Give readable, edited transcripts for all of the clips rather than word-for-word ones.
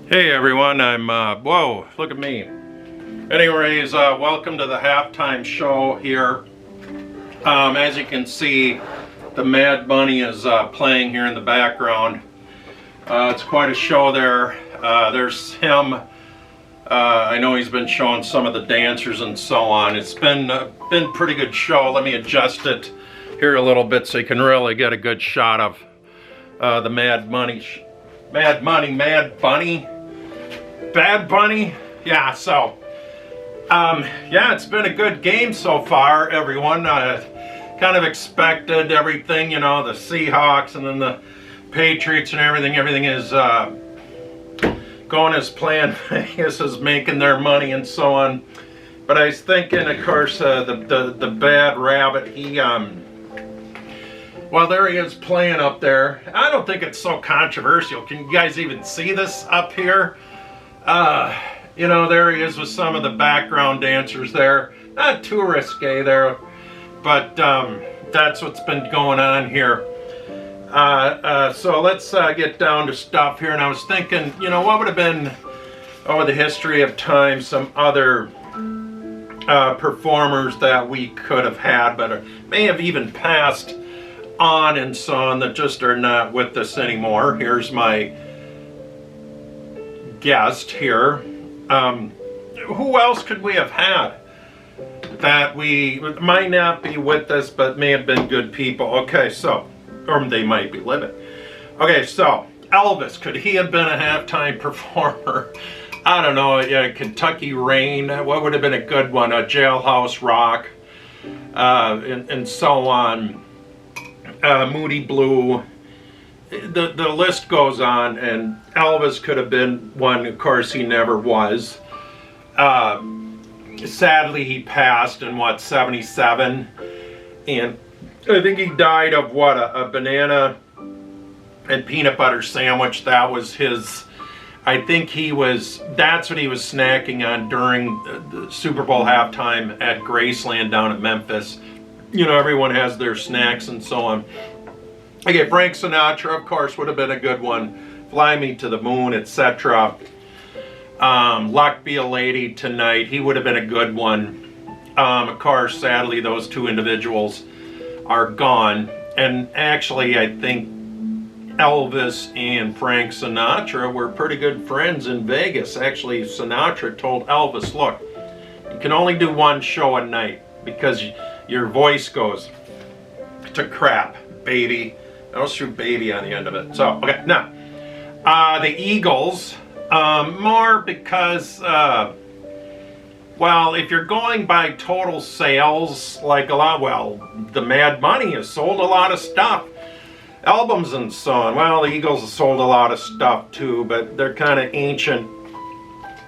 Hey everyone, whoa, look at me. Anyways, welcome to the halftime show here. As you can see, the Mad Bunny is playing here in the background. It's quite a show there. There's him. I know he's been showing some of the dancers and so on. It's been a pretty good show. Let me adjust it here a little bit so you can really get a good shot of the Mad Bunny. Bad Bunny? Yeah, so, yeah, it's been a good game so far, everyone. Kind of expected everything, you know, the Seahawks and then the Patriots and everything. Everything is going as planned. Vegas is making their money and so on. But I was thinking, of course, the bad rabbit, he, well, there he is playing up there. I don't think it's so controversial. Can you guys even see this up here? You know, there he is with some of the background dancers there. Not too risque there, but that's what's been going on here. So let's get down to stuff here. And I was thinking, you know, what would have been, over the history of time, some other performers that we could have had, but may have even passed on and so on, that just are not with us anymore. Here's my guest here. Who else could we have had that we might not be with us but may have been good people? Okay, so, or they might be living. Okay, so Elvis, could he have been a halftime performer? I don't know. Kentucky Rain, what would have been a good one? A Jailhouse Rock, and so on. Moody Blue. The list goes on, and Elvis could have been one. Of course, he never was. Sadly, he passed in, what, 77? And I think he died of, what, a banana and peanut butter sandwich. That was his, I think that's what he was snacking on during the Super Bowl halftime at Graceland down at Memphis. You know, everyone has their snacks and so on. Okay, Frank Sinatra, of course, would have been a good one. Fly Me to the Moon, etc. Luck Be a Lady Tonight, he would have been a good one. Of course, sadly, those two individuals are gone. And actually, I think Elvis and Frank Sinatra were pretty good friends in Vegas. Actually, Sinatra told Elvis, look, you can only do one show a night because your voice goes to crap, baby. I'll shoot baby on the end of it. So, okay, now, the Eagles, more because, well, if you're going by total sales, like the Mad Bunny has sold a lot of stuff, albums and so on. Well, the Eagles have sold a lot of stuff too, but they're kind of ancient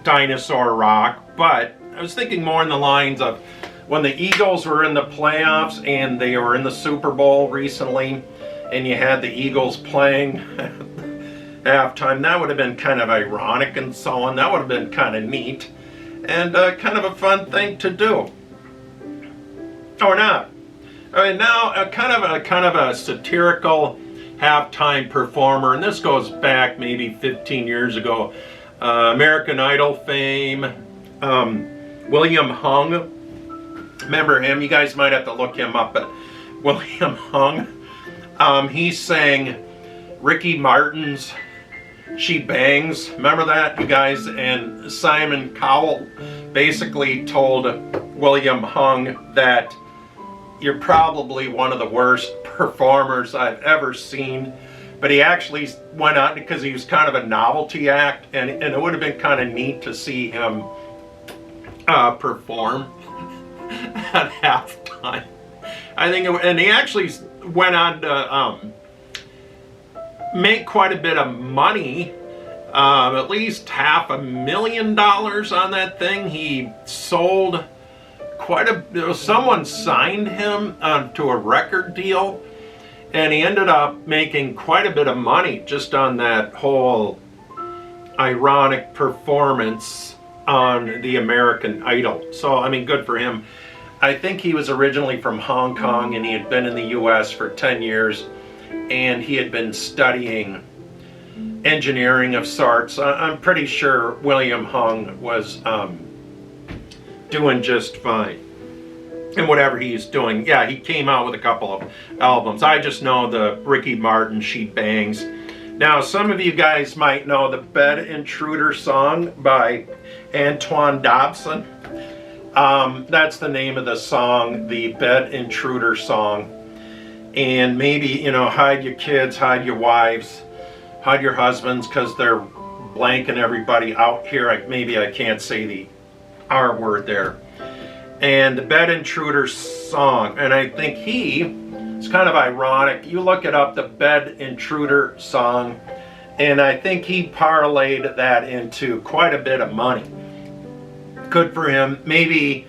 dinosaur rock. But I was thinking more in the lines of when the Eagles were in the playoffs and they were in the Super Bowl recently, and you had the Eagles playing halftime, that would have been kind of ironic and so on. That would have been kind of neat and kind of a fun thing to do. Or not. I mean, now kind of a satirical halftime performer, and this goes back maybe 15 years ago. American Idol fame, William Hung. Remember him? You guys might have to look him up, but William Hung. He sang Ricky Martin's She Bangs. Remember that, you guys? And Simon Cowell basically told William Hung that you're probably one of the worst performers I've ever seen. But he actually went on because he was kind of a novelty act, and it would have been kind of neat to see him perform at halftime. I think, and he actually went on to make quite a bit of money, at least $500,000 on that thing. He sold someone signed him to a record deal, and he ended up making quite a bit of money just on that whole ironic performance on the American Idol. So, I mean, good for him. I think he was originally from Hong Kong, and he had been in the US for 10 years, and he had been studying engineering of sorts. I'm pretty sure William Hung was doing just fine in whatever he's doing. Yeah, he came out with a couple of albums. I just know the Ricky Martin She Bangs. Now, some of you guys might know the Bed Intruder song by Antoine Dobson. That's the name of the song, the Bed Intruder song. And maybe, you know, hide your kids, hide your wives, hide your husbands, because they're blanking everybody out here. Maybe I can't say the R word there. And the Bed Intruder song, and I think it's kind of ironic. You look it up, the Bed Intruder song, and I think he parlayed that into quite a bit of money. Good for him. Maybe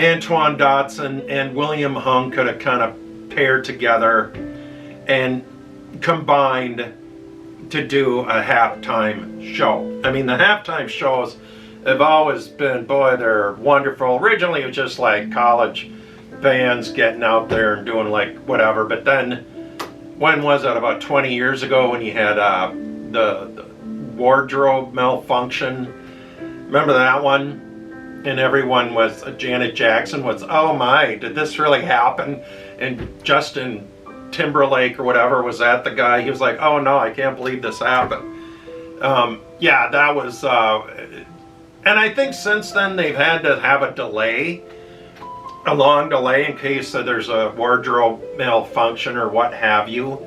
Antoine Dodson and William Hung could have kind of paired together and combined to do a halftime show. I mean, the halftime shows have always been, boy, they're wonderful. Originally, it was just like college bands getting out there and doing like whatever. But then, when was it? About 20 years ago, when you had the wardrobe malfunction. Remember that one? And everyone was, Janet Jackson was, oh my, did this really happen? And Justin Timberlake or whatever, was that the guy? He was like, oh no, I can't believe this happened. Yeah, that was, and I think since then they've had to have a delay, a long delay in case there's a wardrobe malfunction or what have you.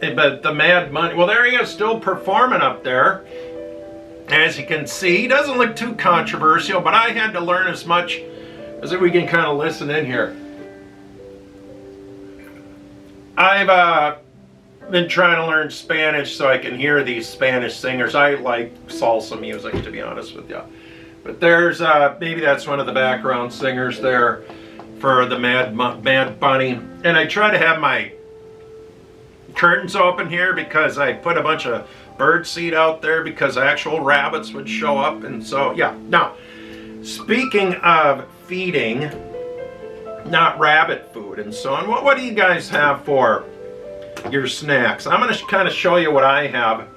But the Mad Money, well, there he is, still performing up there. As you can see, he doesn't look too controversial, but I had to learn as much as we can kind of listen in here. I've been trying to learn Spanish so I can hear these Spanish singers. I like salsa music, to be honest with you. But there's, maybe that's one of the background singers there for the Mad Bunny. And I try to have my curtains open here because I put a bunch of bird seed out there because actual rabbits would show up. And so, yeah. Now, speaking of feeding, not rabbit food and so on, what do you guys have for your snacks? I'm going to kind of show you what I have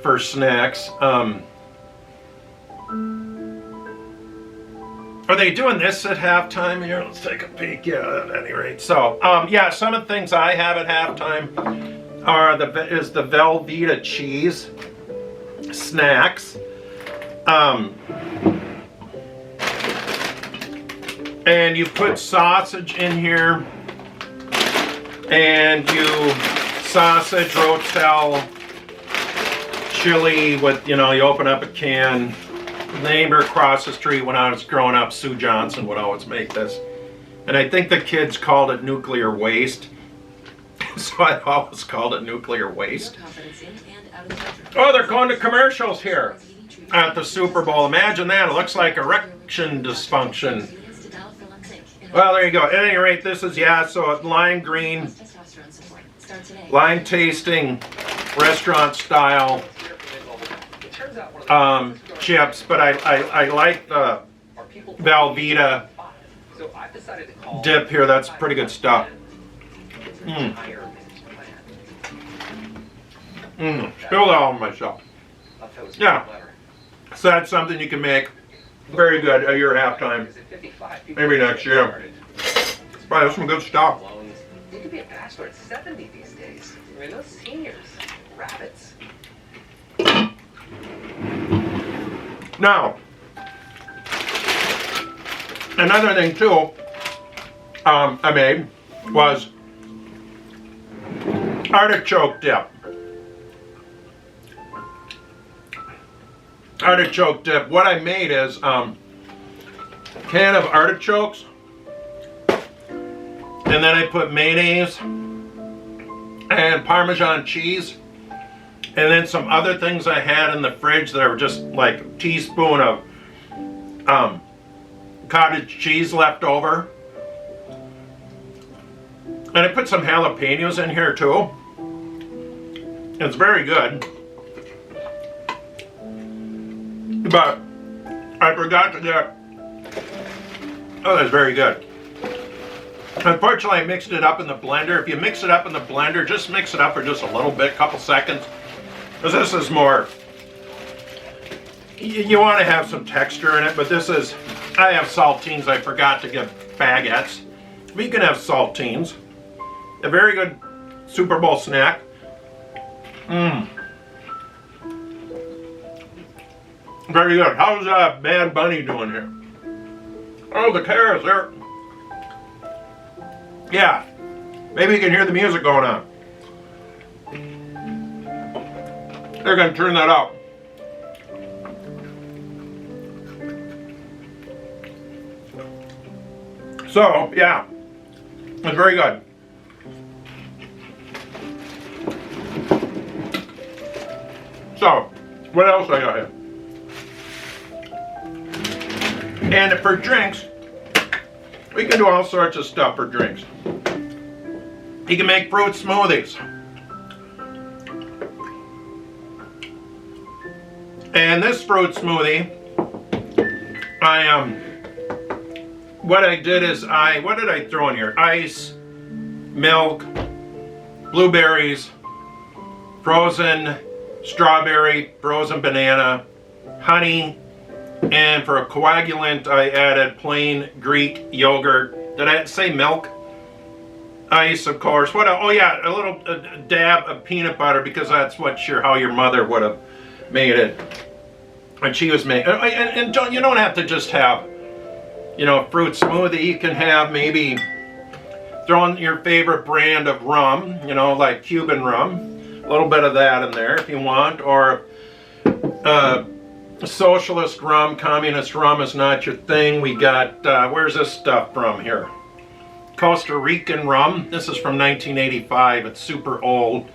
for snacks. Are they doing this at halftime here? Let's take a peek. Yeah, at any rate. So, yeah, some of the things I have at halftime is the Velveeta cheese snacks. And you put sausage in here, and you sausage, rotel, chili with, you know, you open up a can. The neighbor across the street when I was growing up, Sue Johnson, would always make this. And I think the kids called it nuclear waste. So I always called it nuclear waste. Oh, they're going to commercials here at the Super Bowl. Imagine that. It looks like erection dysfunction. Well, there you go. At any rate, this is, yeah, so lime green, lime tasting, restaurant style chips, but I like the Velveeta dip here. That's pretty good stuff. Spilled all of myself. Yeah. So that's something you can make very good at your halftime. Maybe next year. Wow, that's some good stuff. You could be a bachelor at 70 these days. I mean, those seniors, rabbits. Now, another thing too I made was artichoke dip. Artichoke dip. What I made is a can of artichokes, and then I put mayonnaise and Parmesan cheese, and then some other things I had in the fridge that were just like a teaspoon of cottage cheese left over. And I put some jalapenos in here too. It's very good. But I forgot to get, oh, that's very good. Unfortunately, I mixed it up in the blender. If you mix it up in the blender, just mix it up for just a little bit, couple seconds. Because this is more, you want to have some texture in it, but this is, I have saltines. I forgot to get baguettes. But you can have saltines. A very good Super Bowl snack. Very good. How's Bad Bunny doing here? Oh, the carrots there. Yeah. Maybe you can hear the music going on. They're going to turn that up. So, yeah. It's very good. So, what else I got here? And for drinks, we can do all sorts of stuff for drinks. You can make fruit smoothies. And this fruit smoothie, what I did is what did I throw in here? Ice, milk, blueberries, frozen strawberry, frozen banana, honey, and for a coagulant, I added plain Greek yogurt. Did I say milk? Ice, of course. What? Oh yeah, a little dab of peanut butter because that's how your mother would have made it when she was making. And you don't have to just have, fruit smoothie. You can have maybe throw in your favorite brand of rum, like Cuban rum. A little bit of that in there if you want, or socialist rum, communist rum is not your thing. We got, where's this stuff from here? Costa Rican rum. This is from 1985. It's super old.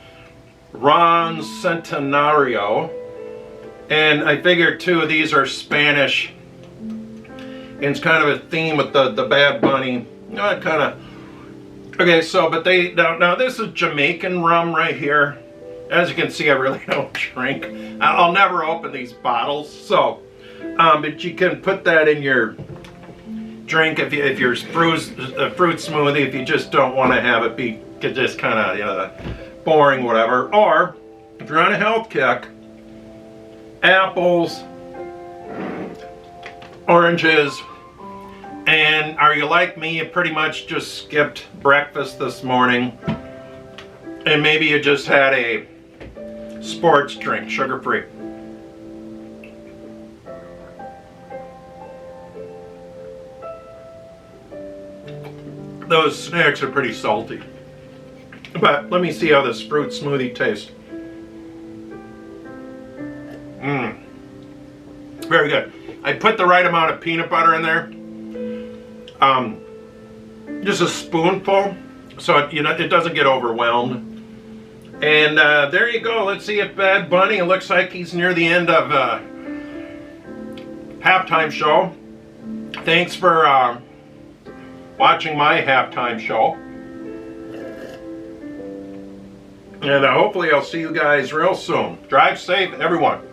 Ron Centenario. And I figured two of these are Spanish. And it's kind of a theme with the Bad Bunny. Okay, so, but now this is Jamaican rum right here. As you can see, I really don't drink. I'll never open these bottles. So, but you can put that in your drink if you're fruit smoothie. If you just don't want to have it be just kind of boring, whatever. Or if you're on a health kick, apples, oranges, and are you like me? You pretty much just skipped breakfast this morning, and maybe you just had a sports drink, sugar-free. Those snacks are pretty salty. But let me see how this fruit smoothie tastes. Very good. I put the right amount of peanut butter in there. Just a spoonful, so it doesn't get overwhelmed. And there you go. Let's see if Bad Bunny, it looks like he's near the end of halftime show. Thanks for watching my halftime show. And hopefully I'll see you guys real soon. Drive safe, everyone.